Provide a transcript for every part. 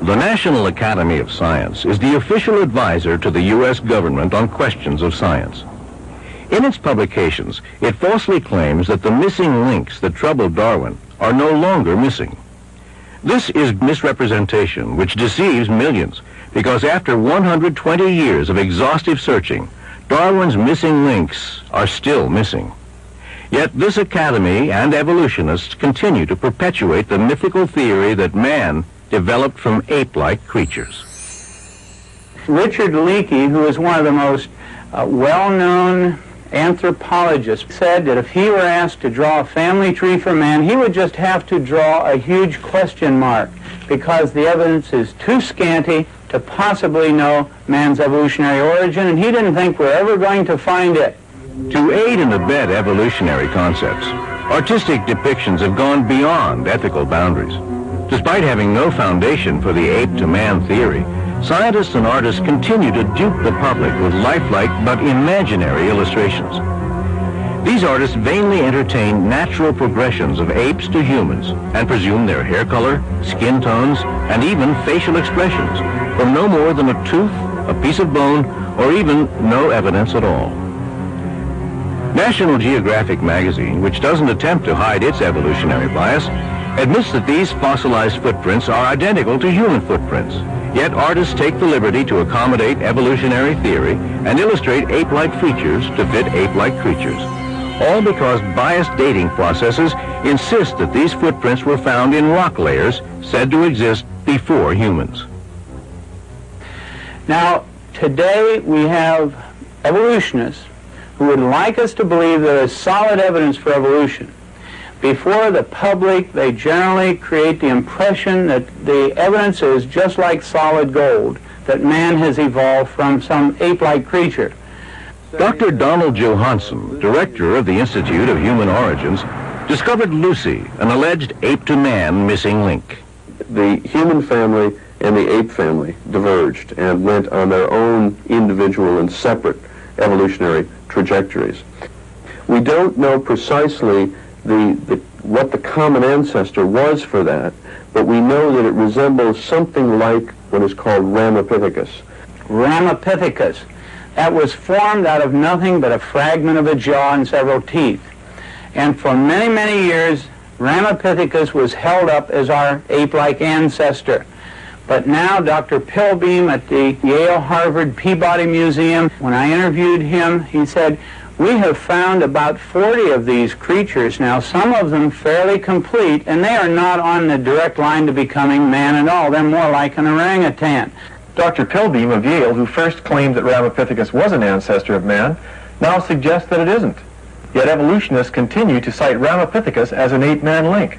The National Academy of Science is the official advisor to the U.S. government on questions of science. In its publications, it falsely claims that the missing links that troubled Darwin are no longer missing. This is misrepresentation which deceives millions, because after 120 years of exhaustive searching, Darwin's missing links are still missing. Yet this academy and evolutionists continue to perpetuate the mythical theory that man developed from ape-like creatures. Richard Leakey, who is one of the most well-known anthropologists, said that if he were asked to draw a family tree for man, he would just have to draw a huge question mark, because the evidence is too scanty to possibly know man's evolutionary origin, and he didn't think we're ever going to find it. To aid and abet evolutionary concepts, artistic depictions have gone beyond ethical boundaries. Despite having no foundation for the ape-to-man theory, scientists and artists continue to dupe the public with lifelike but imaginary illustrations. These artists vainly entertain natural progressions of apes to humans and presume their hair color, skin tones, and even facial expressions from no more than a tooth, a piece of bone, or even no evidence at all. National Geographic magazine, which doesn't attempt to hide its evolutionary bias, admits that these fossilized footprints are identical to human footprints. Yet artists take the liberty to accommodate evolutionary theory and illustrate ape-like features to fit ape-like creatures. All because biased dating processes insist that these footprints were found in rock layers said to exist before humans. Now, today we have evolutionists who would like us to believe there is solid evidence for evolution. Before the public, they generally create the impression that the evidence is just like solid gold, that man has evolved from some ape-like creature. Dr. Donald Johanson, director of the Institute of Human Origins, discovered Lucy, an alleged ape-to-man missing link. The human family and the ape family diverged and went on their own individual and separate evolutionary trajectories. We don't know precisely what the common ancestor was for that, but we know that it resembles something like what is called Ramapithecus. Ramapithecus. That was formed out of nothing but a fragment of a jaw and several teeth. And for many, many years, Ramapithecus was held up as our ape-like ancestor. But now Dr. Pilbeam at the Yale-Harvard Peabody Museum, when I interviewed him, he said, "We have found about 40 of these creatures now, some of them fairly complete, and they are not on the direct line to becoming man at all. They're more like an orangutan." Dr. Pilbeam of Yale, who first claimed that Ramapithecus was an ancestor of man, now suggests that it isn't. Yet evolutionists continue to cite Ramapithecus as an ape-man link.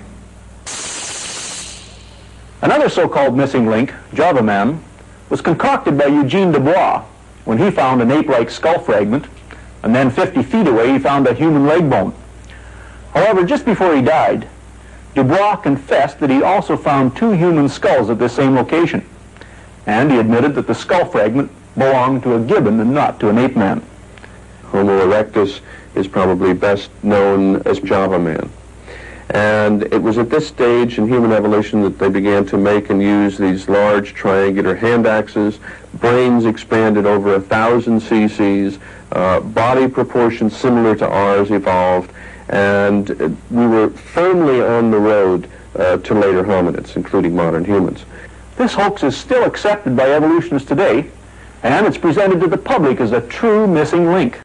Another so-called missing link, Java Man, was concocted by Eugene Dubois when he found an ape-like skull fragment, and then 50 feet away he found a human leg bone. However, just before he died, Dubois confessed that he also found 2 human skulls at this same location, and he admitted that the skull fragment belonged to a gibbon and not to an ape man. Homo erectus is probably best known as Java Man. And it was at this stage in human evolution that they began to make and use these large triangular hand axes. Brains expanded over 1,000 cc's, body proportions similar to ours evolved, and we were firmly on the road to later hominids, including modern humans. This hoax is still accepted by evolutionists today, and it's presented to the public as a true missing link.